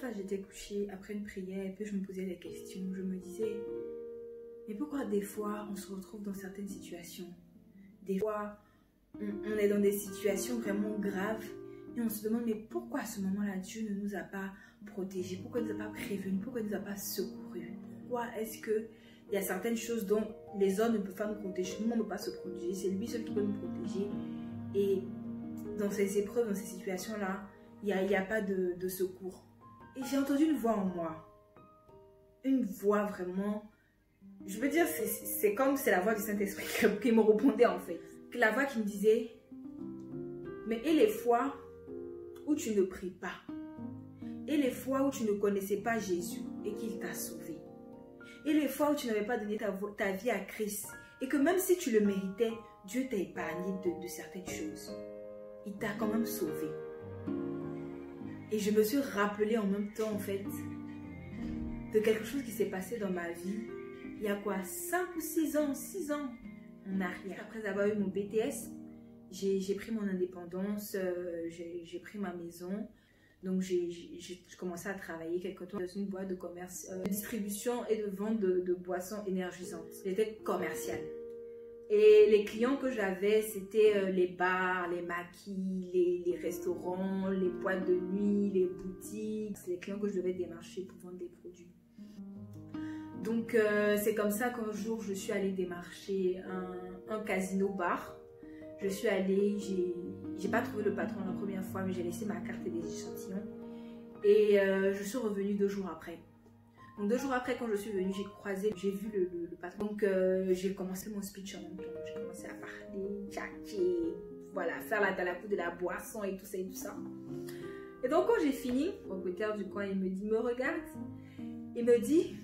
soir, j'étais couchée après une prière et puis je me posais des questions. Je me disais, mais pourquoi des fois on se retrouve dans certaines situations? Des fois, on est dans des situations vraiment graves et on se demande, mais pourquoi à ce moment-là, Dieu ne nous a pas protégés? Pourquoi il ne nous a pas prévenus? Pourquoi il ne nous a pas secourus? Pourquoi est-ce qu'il y a certaines choses dont les hommes ne peuvent pas nous protéger? Nous, on ne peut pas se protéger. C'est lui seul qui peut nous protéger. Et dans ces épreuves, dans ces situations-là, il n'y a pas de secours. Et j'ai entendu une voix en moi. Une voix vraiment... Je veux dire, c'est comme c'est la voix du Saint-Esprit qui me répondait en fait. La voix qui me disait, mais et les fois où tu ne pries pas? Et les fois où tu ne connaissais pas Jésus et qu'il t'a sauvé? Et les fois où tu n'avais pas donné ta vie à Christ et que même si tu le méritais, Dieu t'a épargné de certaines choses. Il t'a quand même sauvé. Et je me suis rappelée en même temps en fait de quelque chose qui s'est passé dans ma vie il y a quoi, 5 ou 6 ans en arrière. Après avoir eu mon BTS, j'ai pris mon indépendance, j'ai pris ma maison. Donc j'ai commencé à travailler quelque temps dans une boîte de commerce, de distribution et de vente de boissons énergisantes. J'étais commerciale. Et les clients que j'avais, c'était les bars, les maquis, les restaurants, les boîtes de nuit, les boutiques. C'est les clients que je devais démarcher pour vendre des produits. Donc c'est comme ça qu'un jour je suis allée démarcher un casino-bar. Je suis allée, j'ai pas trouvé le patron la première fois, mais j'ai laissé ma carte et des échantillons. Et je suis revenue 2 jours après. Donc 2 jours après, quand je suis venue, j'ai vu le patron. Donc j'ai commencé mon speech en même temps. J'ai commencé à parler, tchatcher, voilà, faire la coupe de la boisson et tout ça et tout ça. Et donc quand j'ai fini, le propriétaire du coin, il me regarde, il me dit,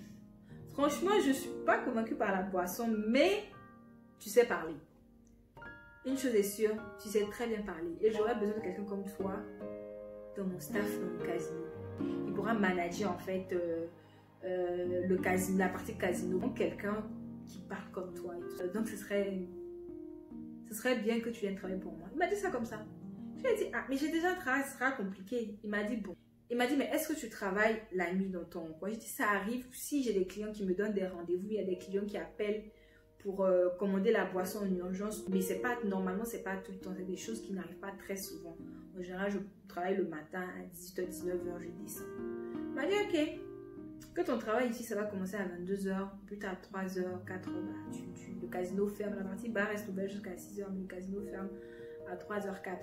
franchement, je suis pas convaincue par la boisson, mais tu sais parler. Une chose est sûre, tu sais très bien parler. Et j'aurais besoin de quelqu'un comme toi dans mon staff, dans le casino. Il pourra manager en fait le casino, la partie casino. Donc quelqu'un qui parle comme toi. Et tout ça. Donc ce serait bien que tu viennes travailler pour moi. Il m'a dit ça comme ça. Je lui ai dit, ah mais j'ai déjà travaillé, ce sera compliqué. Il m'a dit, bon. Il m'a dit, mais est-ce que tu travailles la nuit dans ton coin? J'ai dit, ça arrive si j'ai des clients qui me donnent des rendez-vous. Il y a des clients qui appellent pour commander la boisson en urgence, mais normalement c'est pas tout le temps, c'est des choses qui n'arrivent pas très souvent. En général, je travaille le matin à 18h, 19h, je descends. Il m'a dit, ok, que ton travail ici, ça va commencer à 22h, plus tard à 3h, 4h, bah, le casino ferme, la partie bar reste ouverte jusqu'à 6h, mais le casino ferme à 3h, 4h.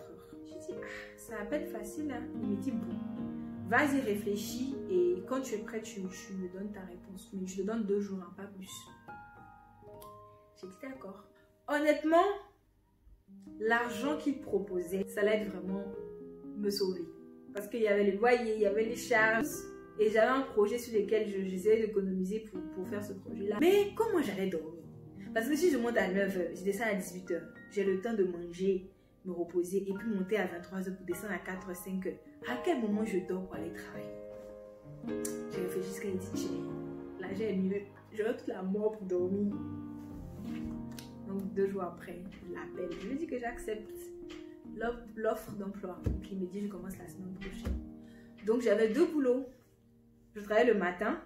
J'ai dit, ah, ça va pas être facile, hein. Il m'a dit, bon, vas-y, réfléchis, et quand tu es prêt, tu me donnes ta réponse. Mais je te donne 2 jours, hein, pas plus. J'ai dit d'accord. Honnêtement, l'argent qu'il proposait, ça allait vraiment me sauver. Parce qu'il y avait les loyers, il y avait les charges. Et j'avais un projet sur lequel j'essayais d'économiser pour faire ce projet-là. Mais comment j'allais dormir? Parce que si je monte à 9h, je descends à 18h. J'ai le temps de manger, me reposer et puis monter à 23h pour descendre à 4h, 5h. À quel moment je dors pour aller travailler? J'ai réfléchi jusqu'à dit, là j'ai mieux. J'aurais toute la mort pour dormir. Donc 2 jours après, je l'appelle. Je lui dis que j'accepte l'offre d'emploi. Puis il me dit je commence la semaine prochaine. Donc j'avais 2 boulots. Je travaillais le matin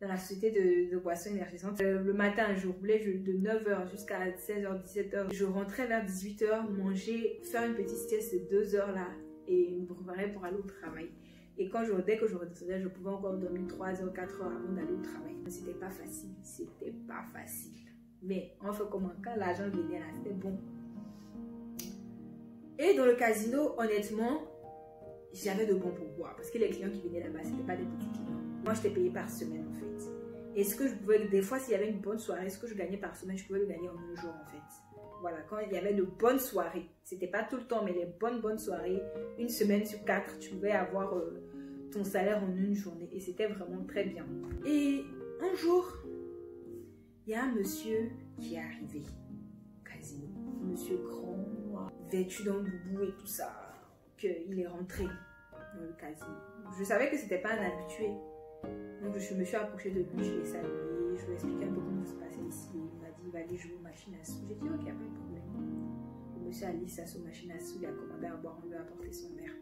dans la société de boissons énergisantes. Le matin, je roulais de 9h jusqu'à 16h, 17h. Je rentrais vers 18h, manger, faire une petite sieste de 2 heures là et me préparer pour aller au travail. Et dès que je redescendais, je pouvais encore dormir 3 h, 4 h avant d'aller au travail. C'était pas facile, c'était pas facile. Mais on fait comment? Quand l'argent venait là, c'était bon. Et dans le casino, honnêtement, j'avais de bons pourboires. Parce que les clients qui venaient là-bas, ce n'étaient pas des petits clients. Moi, je t'ai payé par semaine en fait. Et ce que je pouvais, des fois, s'il y avait une bonne soirée, ce que je gagnais par semaine, je pouvais le gagner en 1 jour en fait. Voilà, quand il y avait de bonnes soirées, c'était pas tout le temps, mais les bonnes soirées, 1 semaine sur 4, tu pouvais avoir ton salaire en 1 journée. Et c'était vraiment très bien. Et un jour, il y a un monsieur qui est arrivé au casino. Un monsieur grand, noir, vêtu d'un boubou et tout ça. Qu'il est rentré dans le casino. Je savais que c'était pas un habitué. Donc je me suis approchée de lui, je l'ai salué, je lui ai expliqué un peu comment ça se passait ici. Il m'a dit il va aller jouer aux machines à sous. J'ai dit ok, il n'y a pas de problème. Le monsieur a laissé à son machine à sous, il a commandé à boire, on lui a apporté son verre.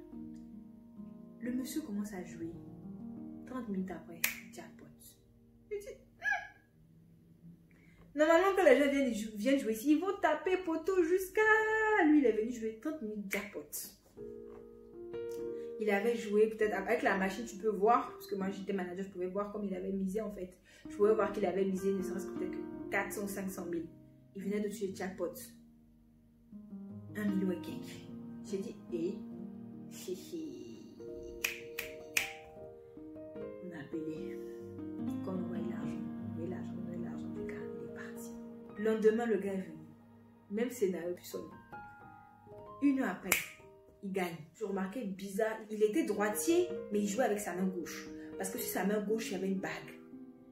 Le monsieur commence à jouer. 30 minutes après, jackpot. Je dis, normalement, quand les gens viennent jouer ici, ils vont taper poteau jusqu'à... Lui, il est venu jouer 30 minutes jackpot. Il avait joué peut-être avec la machine, tu peux voir, parce que moi j'étais manager, je pouvais voir comme il avait misé en fait. Je pouvais voir qu'il avait misé ne serait-ce que peut-être que 400 ou 500 000. Il venait de tuer jackpot. 1 million et quelques. J'ai dit, on a appelé. Quand on voyait l'argent du gars, il est parti. Le lendemain, le gars est venu. Même scénario, puis sonne. 1 heure après, il gagne. Je remarquais bizarre, il était droitier, mais il jouait avec sa main gauche. Parce que sur sa main gauche, il y avait une bague.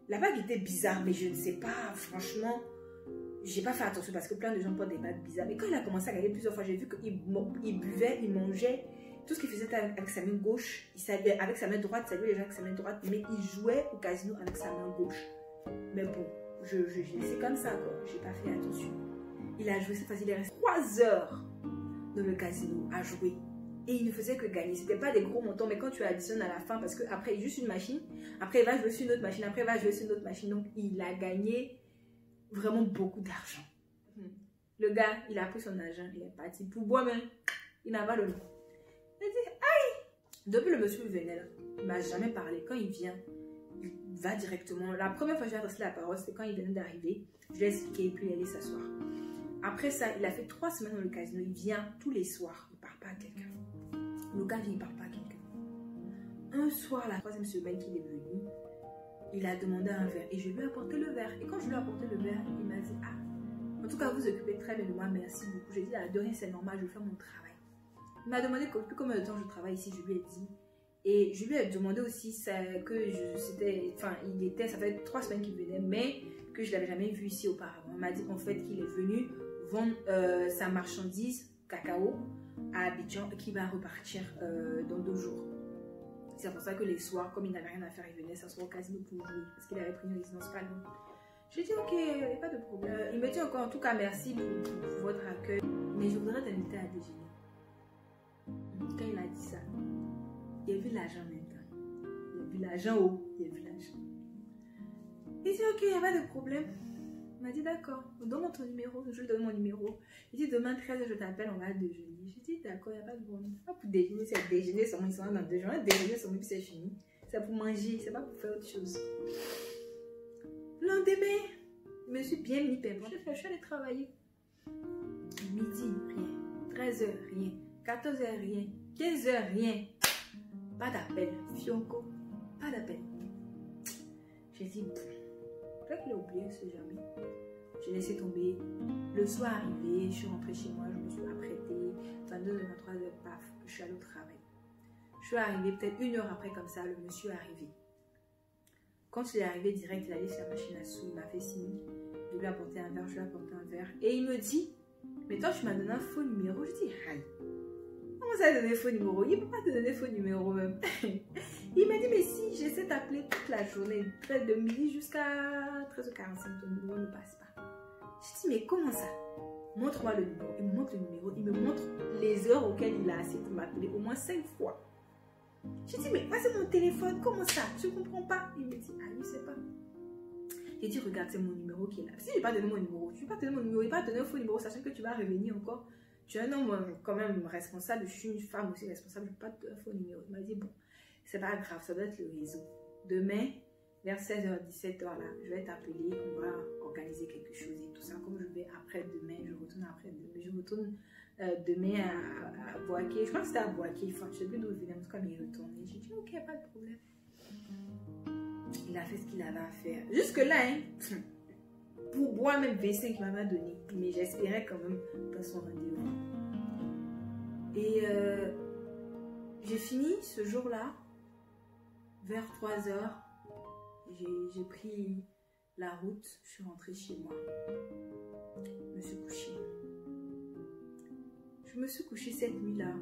La bague était bizarre, mais je ne sais pas, franchement, j'ai pas fait attention parce que plein de gens portent des bagues bizarres. Mais quand il a commencé à gagner plusieurs fois, j'ai vu qu'il buvait, il mangeait, tout ce qu'il faisait avec sa main gauche, il savait, avec sa main droite, il saluait les gens avec sa main droite, mais il jouait au casino avec sa main gauche. Mais bon, je laissé comme ça, quoi. J'ai pas fait attention. Il a joué cette fois, il est resté 3 heures dans le casino à jouer. Et il ne faisait que gagner. C'était pas des gros montants, mais quand tu additionnes à la fin, parce qu'après, il joue sur une machine, après, il va jouer sur une autre machine, après, il va jouer sur une autre machine. Donc, il a gagné vraiment beaucoup d'argent. Le gars, il a pris son argent, il est parti pour boire, mais il n'a pas le nom. Il a dit, aïe! Depuis le monsieur venait là, il m'a jamais parlé. Quand il vient, il va directement. La première fois que j'ai adressé la parole, c'était quand il venait d'arriver. Je lui ai expliqué et puis il allait s'asseoir. Après ça, il a fait 3 semaines dans le casino. Il vient tous les soirs. Il ne parle pas à quelqu'un. Le gars vient, il ne parle pas à quelqu'un. Un soir, la 3e semaine qu'il est venu, il a demandé un verre. Et je lui ai apporté le verre. Et quand je lui ai apporté le verre, il m'a dit, ah, en tout cas, vous occupez très bien de moi. Merci beaucoup. J'ai dit, ah, de rien, c'est normal. Je fais mon travail. Il m'a demandé depuis combien de temps je travaille ici. Je lui ai dit. Et je lui ai demandé aussi que c'était, enfin, ça fait 3 semaines qu'il venait, mais que je ne l'avais jamais vu ici auparavant. Il m'a dit en fait qu'il est venu vendre sa marchandise, cacao, à Abidjan et qu'il va repartir dans 2 jours. C'est pour ça que les soirs, comme il n'avait rien à faire, il venait s'asseoir au casino pour jouer, parce qu'il avait pris une résidence pas loin. J'ai dit ok, il n'y a pas de problème. Il me dit encore en tout cas merci pour votre accueil, mais je voudrais t'inviter à déjeuner. Quand il a dit ça, il a vu l'argent maintenant. Il a vu l'argent haut, il a vu l'argent. Il dit ok, il n'y a pas de problème. Il m'a dit d'accord, donne-moi ton numéro, je lui donne mon numéro. Il dit demain 13h je t'appelle, on va déjeuner. Je dis d'accord, il n'y a pas de problème. C'est pas pour déjeuner, c'est déjeuner seulement, ils sont dans 2 jours. Déjeuner seulement, puis c'est fini. C'est pour manger, c'est pas pour faire autre chose. Le lendemain, je me suis bien mis pépin. Je suis allée travailler. Midi, rien. 13h, rien. 14h, rien. 15h, rien. Pas d'appel. Fionco, pas d'appel. J'ai dit, peut-être qu'il a oublié, je sais jamais. J'ai laissé tomber. Le soir arrivé, je suis rentrée chez moi, je me suis apprêtée. 22h, 23h, paf, je suis allée au travail. Je suis arrivée peut-être 1 heure après, comme ça, le monsieur est arrivé. Quand il est arrivé direct, il a laissé la machine à sous, il m'a fait signe. Je lui ai apporté un verre, je lui ai apporté un verre. Et il me dit, mais toi, tu m'as donné un faux numéro. Je dis, aïe. Comment ça, donner faux numéro? Il ne peut pas te donner faux numéro même. Il m'a dit, mais si, j'essaie d'appeler toute la journée, peut-être de midi jusqu'à 13h45, ton numéro ne passe pas. Je dis, mais comment ça? Montre-moi le numéro. Il me montre le numéro, il me montre les heures auxquelles il a essayé de m'appeler, au moins 5 fois. Je dis, mais moi c'est mon téléphone, comment ça? Je ne comprends pas. Il me dit, ah, je ne sais pas. J'ai dit, regarde, c'est mon numéro qui est là. Si je n'ai pas donné mon numéro, je ne vais pas te donner mon numéro, je ne vais pas te donner un faux numéro, sachant que tu vas revenir encore. Tu es un homme quand même responsable, je suis une femme aussi responsable, je ne vais pas te donner un faux numéro. Il m'a dit, bon, c'est pas grave, ça doit être le réseau. Demain, vers 16h, 17h, là, je vais t'appeler, on va organiser quelque chose et tout ça. Comme je vais après-demain, je retourne après-demain, je retourne demain à Boaké. Je crois que c'était à Boaké, enfin, je ne sais plus d'où il venait, en tout cas, mais il retournait. J'ai dit, ok, pas de problème. Il a fait ce qu'il avait à faire. Jusque-là, hein, pour boire même V5 qu'il m'avait donné, mais j'espérais quand même dans son rendez-vous. Et j'ai fini ce jour-là, vers 3h, j'ai pris la route, je suis rentrée chez moi, je me suis couchée. Je me suis couchée cette nuit-là,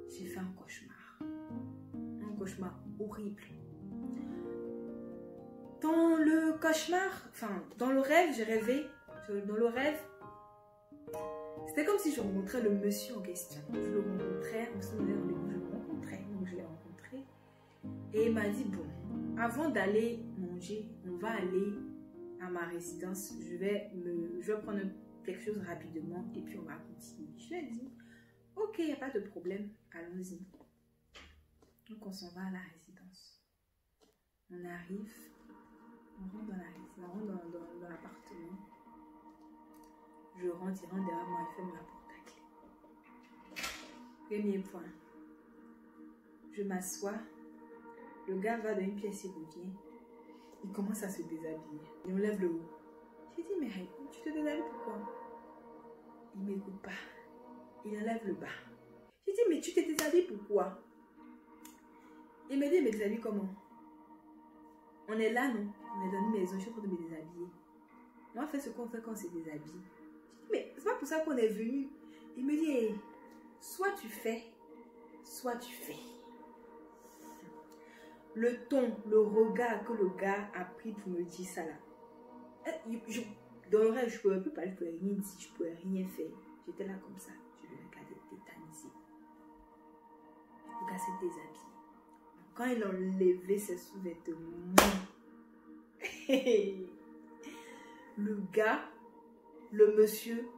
j'ai fait un cauchemar horrible. Dans le cauchemar, enfin dans le rêve, j'ai rêvé, dans le rêve, c'était comme si je rencontrais le monsieur en question. Je le rencontrais, on se donnait rendez-vous, je le rencontrais, donc je l'ai rencontré. Et il m'a dit, bon, avant d'aller manger, on va aller à ma résidence. Je vais prendre quelque chose rapidement et puis on va continuer. Je lui ai dit, ok, il n'y a pas de problème, allons-y. Donc on s'en va à la résidence. On arrive, on rentre dans la résidence, on rentre dans l'appartement. Je rentre, il rentre derrière moi, il ferme la porte à clé. Premier point. Je m'assois. Le gars va dans une pièce, il revient. Il commence à se déshabiller. Il enlève le haut. J'ai dit, mais tu te déshabilles pourquoi? Il ne m'écoute pas. Il enlève le bas. J'ai dit, mais tu te déshabilles pourquoi? Il me dit, mais déshabille comment? On est là, non? On est dans une maison, je suis en train de me déshabiller. On va faire ce qu'on fait quand on se déshabille. J'ai dit, mais c'est pas pour ça qu'on est venu. Il me dit, hey, soit tu fais, soit tu fais. Le ton, le regard que le gars a pris pour me dire ça là. Dans le rêve, je ne pouvais plus parler, je ne pouvais rien dire, je ne pouvais rien faire. J'étais là comme ça, je le regardais tétanisé. Le gars s'est déshabillé. Quand il a enlevé ses sous-vêtements, le gars, le monsieur,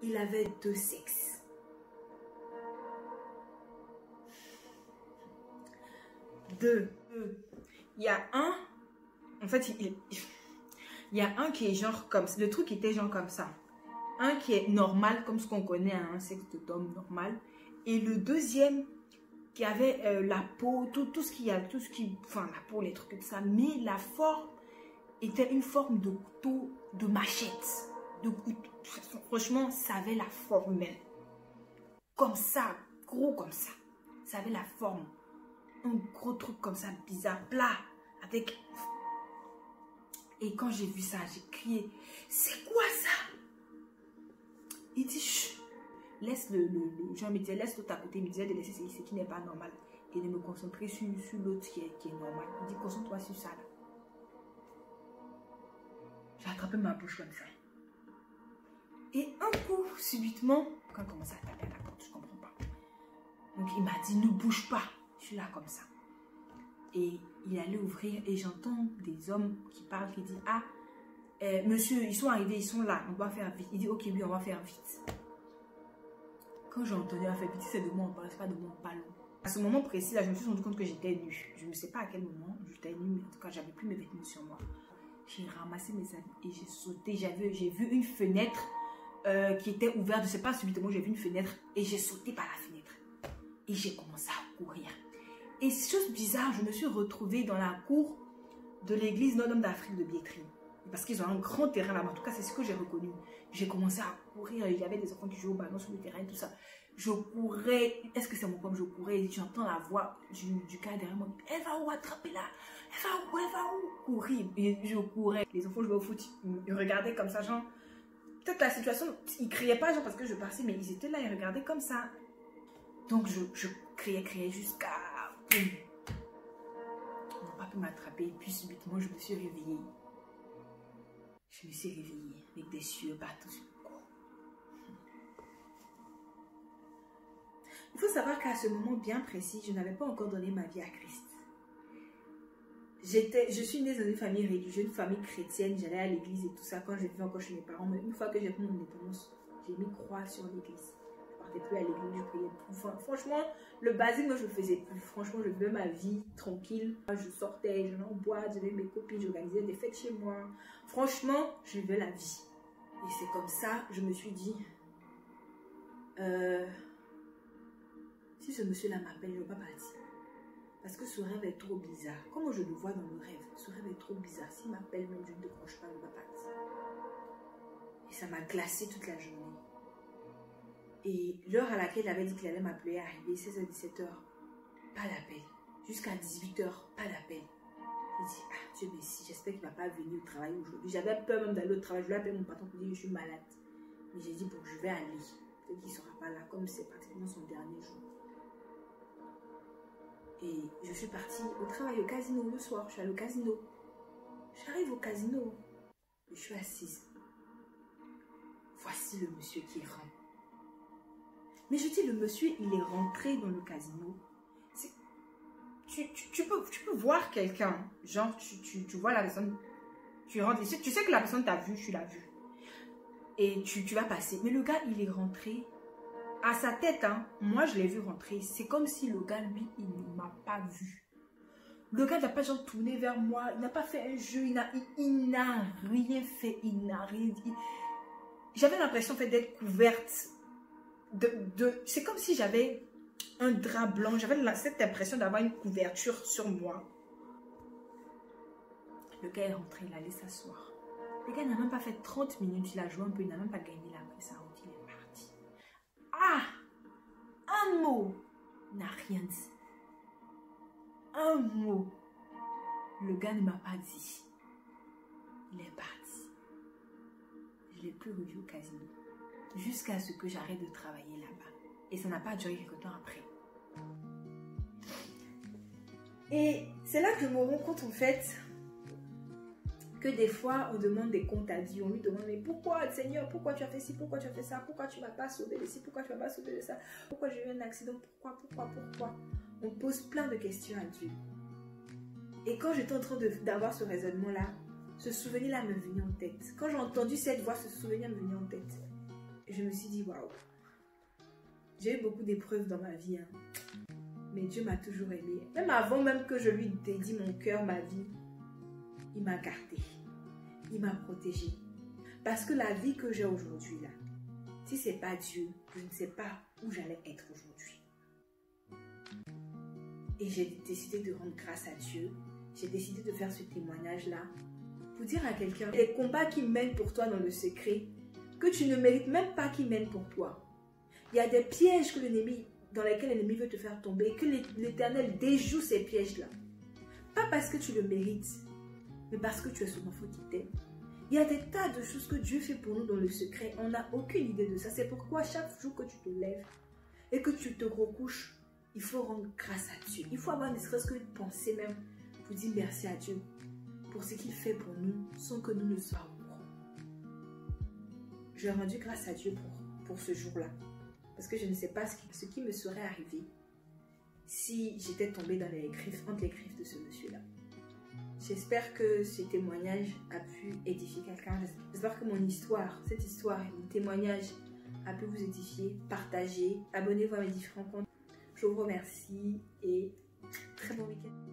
il avait 2 sexes. Deux. Il y a un, en fait, il y a un qui est genre comme ça. Le truc était genre comme ça. Un qui est normal, comme ce qu'on connaît à un sexe d'homme normal. Et le deuxième qui avait la peau, tout ce qu'il y a, enfin la peau, les trucs comme ça. Mais la forme était une forme de couteau, de machette. Franchement, ça avait la forme même. Comme ça, gros comme ça. Ça avait la forme. Un gros truc comme ça, bizarre, plat, avec... Et quand j'ai vu ça, j'ai crié, c'est quoi ça? Il dit, chut, laisse genre me disait, laisse l'autre à côté, il me disait de laisser ce qui n'est pas normal et de me concentrer sur l'autre qui est normal. Il dit, concentre-toi sur ça là. J'ai attrapé ma bouche comme ça. Et un coup, subitement, quand il commençait à taper à la porte, je ne comprends pas. Donc il m'a dit, ne bouge pas. Je suis là comme ça. Et il allait ouvrir et j'entends des hommes qui parlent, qui disent, ah, monsieur, ils sont arrivés, ils sont là, on doit faire vite. Il dit, ok, oui, on va faire vite. Quand j'ai entendu on va faire vite, c'est de moi on parle, c'est pas de moi on parle. À ce moment précis, là, je me suis rendu compte que j'étais nue. Je ne sais pas à quel moment j'étais nue, mais en tout cas, j'avais plus mes vêtements sur moi. J'ai ramassé mes habits et j'ai sauté. J'ai vu une fenêtre qui était ouverte. Je ne sais pas, subitement, j'ai vu une fenêtre et j'ai sauté par la fenêtre. Et j'ai commencé à courir. Et chose bizarre, je me suis retrouvée dans la cour de l'église Notre-Dame d'Afrique de Biétry. Parce qu'ils ont un grand terrain là-bas. En tout cas, c'est ce que j'ai reconnu. J'ai commencé à courir. Il y avait des enfants qui jouaient au ballon sur le terrain et tout ça. Je courais. Est-ce que c'est mon pomme? Je courais. J'entends la voix du gars derrière moi. Elle va où? Attraper-la. Elle va où? Courir. Et je courais. Les enfants jouaient au foot. Ils regardaient comme ça, genre. Peut-être la situation, ils criaient pas genre parce que je passais, mais ils étaient là, ils regardaient comme ça. Donc je criais jusqu'à... Ils n'ont pas pu m'attraper. Et puis subitement, je me suis réveillée. Je me suis réveillée avec des sueurs partout sur le corps. Il faut savoir qu'à ce moment bien précis, je n'avais pas encore donné ma vie à Christ. Je suis née dans une famille religieuse, une famille chrétienne. J'allais à l'église et tout ça quand je vivais encore chez mes parents. Mais une fois que j'ai pris mon indépendance, j'ai mis croix sur l'église. Je ne partais plus à l'église, je priais plus. Franchement, le basique, moi, je ne faisais plus. Franchement, je vivais ma vie tranquille. Je sortais, j'allais en boîte, j'avais mes copines, j'organisais des fêtes chez moi. Franchement, je vivais la vie. Et c'est comme ça, je me suis dit, si ce monsieur-là m'appelle, je ne vais pas partir. Parce que ce rêve est trop bizarre. Comme je le vois dans le rêve, ce rêve est trop bizarre. S'il m'appelle, même je ne décroche pas, je ne vais pas partir. Et ça m'a glacé toute la journée. Et l'heure à laquelle il avait dit qu'il allait m'appeler est arrivée, 16h-17h, pas d'appel. Jusqu'à 18h, pas d'appel. J'ai dit, ah Dieu merci, j'espère qu'il ne va pas venir au travail aujourd'hui. J'avais peur même d'aller au travail. Je lui ai appelé mon patron pour dire que je suis malade. Mais j'ai dit, bon, je vais aller. Peut-être qu'il ne sera pas là, comme c'est pratiquement son dernier jour. Et je suis partie au travail, au casino, le soir. Je suis allée au casino. J'arrive au casino. Je suis assise. Voici le monsieur qui rentre. Mais je dis, le monsieur, il est rentré dans le casino. tu peux voir quelqu'un, genre tu vois la personne, tu rentres ici, tu sais que la personne t'a vu, tu l'as vu. Et tu vas passer. Mais le gars, il est rentré à sa tête, hein. Moi, je l'ai vu rentrer. C'est comme si le gars, lui, il ne m'a pas vu. Le gars n'a pas genre tourné vers moi. Il n'a pas fait un jeu. Il n'a rien fait. Il n'a rien dit. J'avais l'impression, en fait, d'être couverte. C'est comme si j'avais un drap blanc. J'avais cette impression d'avoir une couverture sur moi. Le gars est rentré. Il allait s'asseoir. Le gars n'a même pas fait 30 minutes. Il a joué un peu. Il n'a même pas gagné la pris sa route. Il est parti. Ah! Un mot n'a rien dit. Un mot. Le gars ne m'a pas dit. Il est parti. Je ne l'ai plus revu au casino. Jusqu'à ce que j'arrête de travailler là-bas. Et ça n'a pas duré quelque temps après. Et c'est là que je me rends compte en fait que des fois on demande des comptes à Dieu. On lui demande mais pourquoi Seigneur, pourquoi tu as fait ci, pourquoi tu as fait ça, pourquoi tu ne m'as pas sauvé de ci, pourquoi tu ne m'as pas sauvé de ça, pourquoi j'ai eu un accident, pourquoi. On pose plein de questions à Dieu. Et quand j'étais en train d'avoir ce raisonnement-là, ce souvenir-là me venait en tête. Quand j'ai entendu cette voix, ce souvenir me venait en tête. Et je me suis dit, waouh, j'ai eu beaucoup d'épreuves dans ma vie. Hein. Mais Dieu m'a toujours aimé. Même avant même que je lui dédie mon cœur, ma vie, il m'a gardé. Il m'a protégé. Parce que la vie que j'ai aujourd'hui, là, si ce n'est pas Dieu, je ne sais pas où j'allais être aujourd'hui. Et j'ai décidé de rendre grâce à Dieu. J'ai décidé de faire ce témoignage-là pour dire à quelqu'un les combats qui mènent pour toi dans le secret, que tu ne mérites même pas qu'ils mènent pour toi. Il y a des pièges que dans lesquels l'ennemi veut te faire tomber et que l'Éternel déjoue ces pièges-là. Pas parce que tu le mérites, mais parce que tu es son enfant qui t'aime. Il y a des tas de choses que Dieu fait pour nous dans le secret. On n'a aucune idée de ça. C'est pourquoi chaque jour que tu te lèves et que tu te recouches, il faut rendre grâce à Dieu. Il faut avoir ne serait-ce qu'une pensée même pour dire merci à Dieu pour ce qu'il fait pour nous sans que nous ne soyons au courant. J'ai rendu grâce à Dieu pour ce jour-là. Parce que je ne sais pas ce qui me serait arrivé si j'étais tombée dans entre les griffes de ce monsieur-là. J'espère que ce témoignage a pu édifier quelqu'un. J'espère que cette histoire, mon témoignage a pu vous édifier. Partagez, abonnez-vous à mes différents comptes. Je vous remercie et très bon week-end.